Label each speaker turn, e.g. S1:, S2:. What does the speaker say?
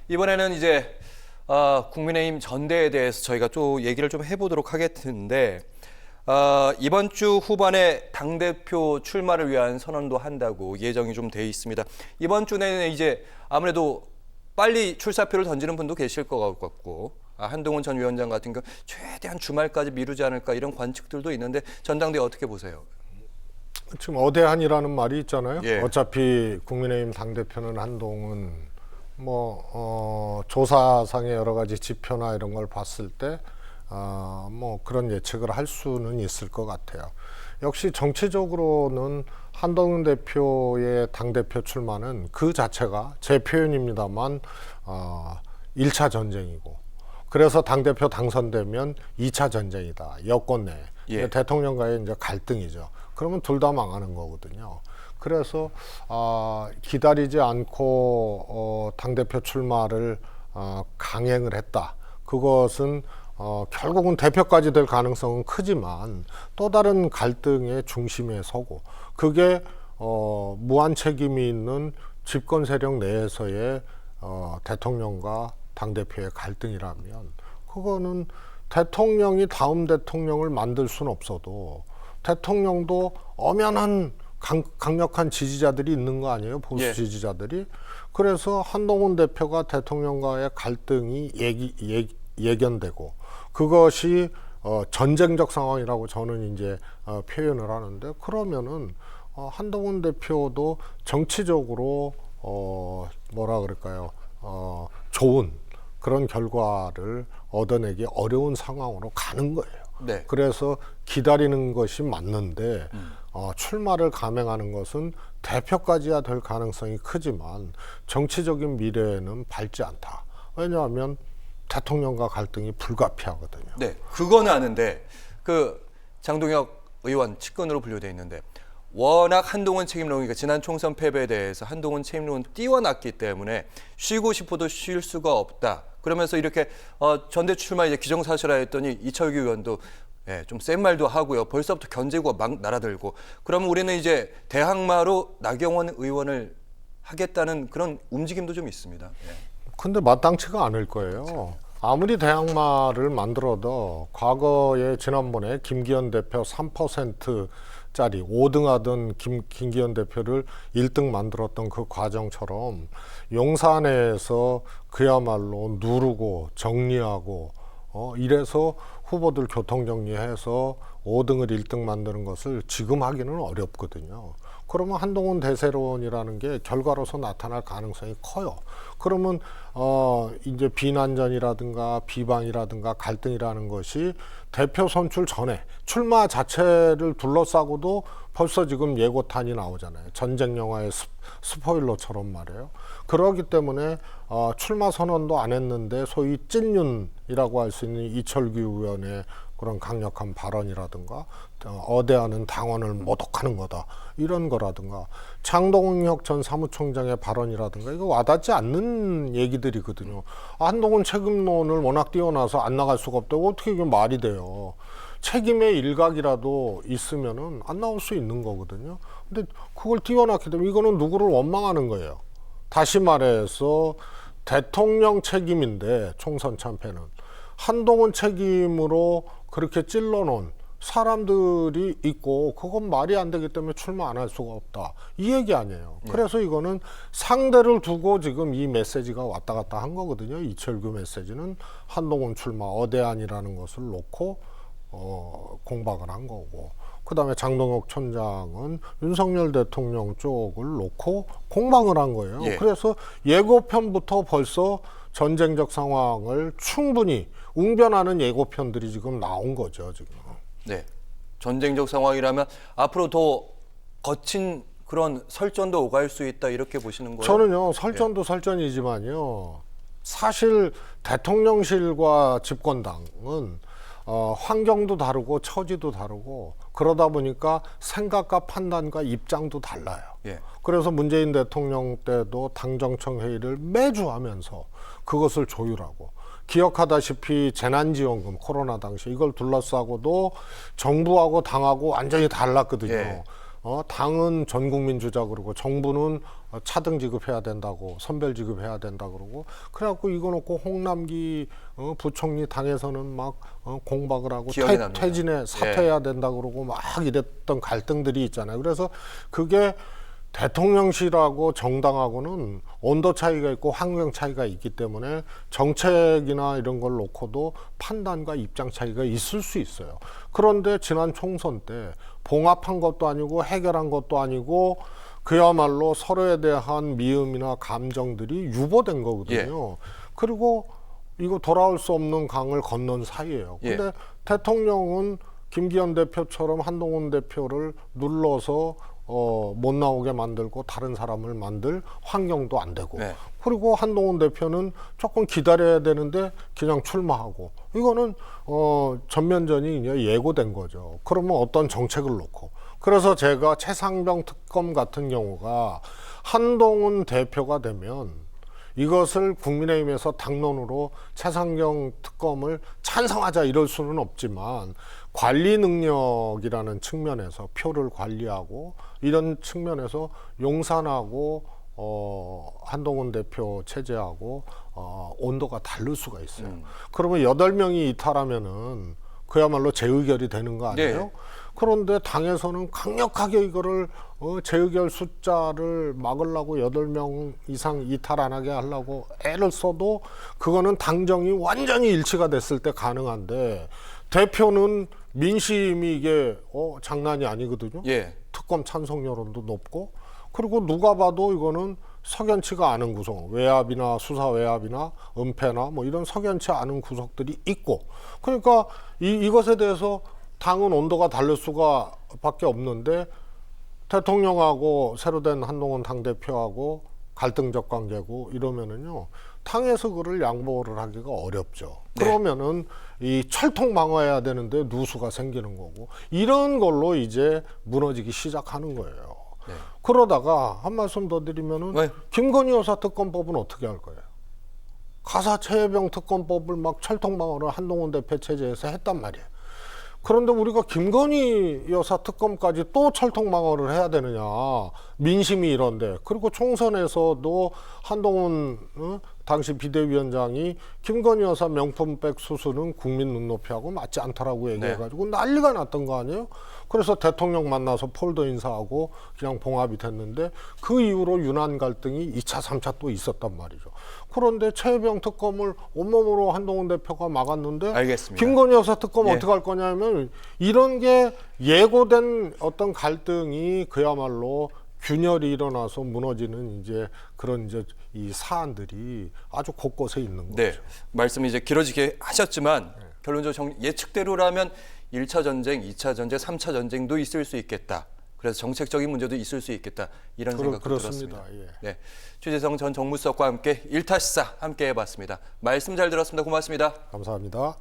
S1: 이번에는 이제 국민의힘 전대에 대해서 저희가 또 얘기를 좀 해보도록 하겠는데 이번 주 후반에 당대표 출마를 위한 선언도 한다고 예정이 좀 돼 있습니다. 이번 주 내내 이제 아무래도 빨리 출사표를 던지는 분도 계실 것 같고 한동훈 전 위원장 같은 경우 최대한 주말까지 미루지 않을까 이런 관측들도 있는데 전당대회 어떻게 보세요?
S2: 지금 어대한이라는 말이 있잖아요.
S1: 예.
S2: 어차피 국민의힘 당대표는 한동훈 조사상의 여러 가지 지표나 이런 걸 봤을 때 그런 예측을 할 수는 있을 것 같아요. 역시 정치적으로는 한동훈 대표의 당대표 출마는 그 자체가 제 표현입니다만 1차 전쟁이고, 그래서 당대표 당선되면 2차 전쟁이다. 여권 내.
S1: 예.
S2: 대통령과의 이제 갈등이죠. 그러면 둘 다 망하는 거거든요. 그래서 기다리지 않고 당대표 출마를 강행을 했다. 그것은 결국은 대표까지 될 가능성은 크지만 또 다른 갈등의 중심에 서고, 그게 무한 책임이 있는 집권 세력 내에서의 대통령과 당대표의 갈등이라면, 그거는 대통령이 다음 대통령을 만들 수는 없어도 대통령도 엄연한 강력한 지지자들이 있는 거 아니에요? 보수 지지자들이. 그래서 한동훈 대표가 대통령과의 갈등이 예견되고, 그것이 전쟁적 상황이라고 저는 이제 표현을 하는데, 그러면은 한동훈 대표도 정치적으로 좋은 그런 결과를 얻어내기 어려운 상황으로 가는 거예요.
S1: 네.
S2: 그래서 기다리는 것이 맞는데 출마를 감행하는 것은 대표까지야 될 가능성이 크지만 정치적인 미래에는 밝지 않다. 왜냐하면 대통령과 갈등이 불가피하거든요.
S1: 네, 그거는 아는데 장동혁 의원 측근으로 분류되어 있는데 워낙 한동훈 책임론이니까 지난 총선 패배에 대해서 한동훈 책임론 띄워놨기 때문에 쉬고 싶어도 쉴 수가 없다. 그러면서 이렇게 전대 출마 이제 기정사실화 했더니 이철규 의원도 좀 센 말도 하고요. 벌써부터 견제구가 막 날아들고, 그러면 우리는 이제 대항마로 나경원 의원을 하겠다는 그런 움직임도 좀 있습니다.
S2: 근데 마땅치가 않을 거예요. 아무리 대항마를 만들어도 과거에 지난번에 김기현 대표 3%짜리 5등 하던 김기현 대표를 1등 만들었던 그 과정처럼 용산에서 그야말로 누르고 정리하고 이래서 후보들 교통정리해서 5등을 1등 만드는 것을 지금 하기는 어렵거든요. 그러면 한동훈 대세론이라는 게 결과로서 나타날 가능성이 커요. 그러면 이제 비난전이라든가 비방이라든가 갈등이라는 것이 대표 선출 전에 출마 자체를 둘러싸고도 벌써 지금 예고탄이 나오잖아요. 전쟁 영화의 스포일러처럼 말이에요. 그렇기 때문에 출마 선언도 안 했는데 소위 찐윤이라고 할 수 있는 이철규 의원의 그런 강력한 발언이라든가 어대하는 당원을 모독하는 거다 이런 거라든가 장동혁 전 사무총장의 발언이라든가 이거 와닿지 않는 얘기들이거든요. 한동훈 책임론을 워낙 띄워놔서 안 나갈 수가 없다고 어떻게 이게 말이 돼요. 책임의 일각이라도 있으면은 안 나올 수 있는 거거든요. 근데 그걸 띄워놨기 때문에 이거는 누구를 원망하는 거예요. 다시 말해서 대통령 책임인데 총선 참패는 한동훈 책임으로 그렇게 찔러놓은 사람들이 있고 그건 말이 안 되기 때문에 출마 안 할 수가 없다. 이 얘기 아니에요. 그래서 이거는 상대를 두고 지금 이 메시지가 왔다 갔다 한 거거든요. 이철규 메시지는 한동훈 출마 어대안이라는 것을 놓고 공박을 한 거고, 그 다음에 장동혁 촌장은 윤석열 대통령 쪽을 놓고 공방을 한 거예요. 그래서 예고편부터 벌써 전쟁적 상황을 충분히 웅변하는 예고편들이 지금 나온 거죠, 지금.
S1: 네, 전쟁적 상황이라면 앞으로 더 거친 그런 설전도 오갈 수 있다 이렇게 보시는 거예요?
S2: 저는요, 설전도 설전이지만요, 사실 대통령실과 집권당은 환경도 다르고 처지도 다르고 그러다 보니까 생각과 판단과 입장도 달라요. 그래서 문재인 대통령 때도 당정청 회의를 매주 하면서 그것을 조율하고, 기억하다시피 재난지원금 코로나 당시 이걸 둘러싸고도 정부하고 당하고 완전히 달랐거든요. 당은 전 국민 주자 그러고 정부는 차등 지급해야 된다고 선별 지급해야 된다 그러고 그래갖고 이거 놓고 홍남기 부총리 당에서는 막 공박을 하고
S1: 기억이 납니다.
S2: 퇴진에 사퇴해야 된다 그러고 막 이랬던 갈등들이 있잖아요. 그래서 그게 대통령실하고 정당하고는 온도 차이가 있고 환경 차이가 있기 때문에 정책이나 이런 걸 놓고도 판단과 입장 차이가 있을 수 있어요. 그런데 지난 총선 때 봉합한 것도 아니고 해결한 것도 아니고 그야말로 서로에 대한 미움이나 감정들이 유보된 거거든요. 그리고 이거 돌아올 수 없는 강을 건넌 사이예요. 근데 대통령은 김기현 대표처럼 한동훈 대표를 눌러서 못 나오게 만들고 다른 사람을 만들 환경도 안 되고 그리고 한동훈 대표는 조금 기다려야 되는데 그냥 출마하고 이거는 전면전이 이제 예고된 거죠. 그러면 어떤 정책을 놓고 그래서 제가 최상병 특검 같은 경우가 한동훈 대표가 되면 이것을 국민의힘에서 당론으로 최상병 특검을 찬성하자 이럴 수는 없지만 관리 능력이라는 측면에서 표를 관리하고 이런 측면에서 용산하고 한동훈 대표 체제하고 온도가 다를 수가 있어요. 그러면 8명이 이탈하면은 그야말로 재의결이 되는 거 아니에요? 그런데 당에서는 강력하게 이거를 재의결 숫자를 막으려고 8명 이상 이탈 안 하게 하려고 애를 써도 그거는 당정이 완전히 일치가 됐을 때 가능한데 대표는 민심이 이게 장난이 아니거든요. 특검 찬성 여론도 높고 그리고 누가 봐도 이거는 석연치가 않은 구성, 외압이나 수사 외압이나 은폐나 뭐 이런 석연치 않은 구석들이 있고 그러니까 이것에 대해서 당은 온도가 다를 수가 밖에 없는데 대통령하고 새로 된 한동훈 당대표하고 갈등적 관계고 이러면은요 당에서 그를 양보를 하기가 어렵죠. 그러면은 이 철통 방어해야 되는데 누수가 생기는 거고 이런 걸로 이제 무너지기 시작하는 거예요. 그러다가 한 말씀 더 드리면은 김건희 여사 특검법은 어떻게 할 거예요? 가사 최혜병 특검법을 막 철통 방어를 한동훈 대표 체제에서 했단 말이에요. 그런데 우리가 김건희 여사 특검까지 또 철통 방어를 해야 되느냐. 민심이 이런데. 그리고 총선에서도 한동훈 당시 비대위원장이 김건희 여사 명품백 수수는 국민 눈높이하고 맞지 않다라고 얘기해가지고 난리가 났던 거 아니에요? 그래서 대통령 만나서 폴더 인사하고 그냥 봉합이 됐는데 그 이후로 유난 갈등이 2차, 3차 또 있었단 말이죠. 그런데 최혜병 특검을 온몸으로 한동훈 대표가 막았는데 김건희 여사 특검 어떻게 할 거냐면 이런 게 예고된 어떤 갈등이 그야말로 균열이 일어나서 무너지는 이제 그런 이제 이 사안들이 아주 곳곳에 있는 거죠.
S1: 말씀이 이제 길어지게 하셨지만 결론적으로 예측대로라면 1차 전쟁, 2차 전쟁, 3차 전쟁도 있을 수 있겠다. 그래서 정책적인 문제도 있을 수 있겠다. 이런 생각도 들었습니다. 최재성 전 정무수석과 함께 1타 시사 함께 해봤습니다. 말씀 잘 들었습니다. 고맙습니다.
S2: 감사합니다.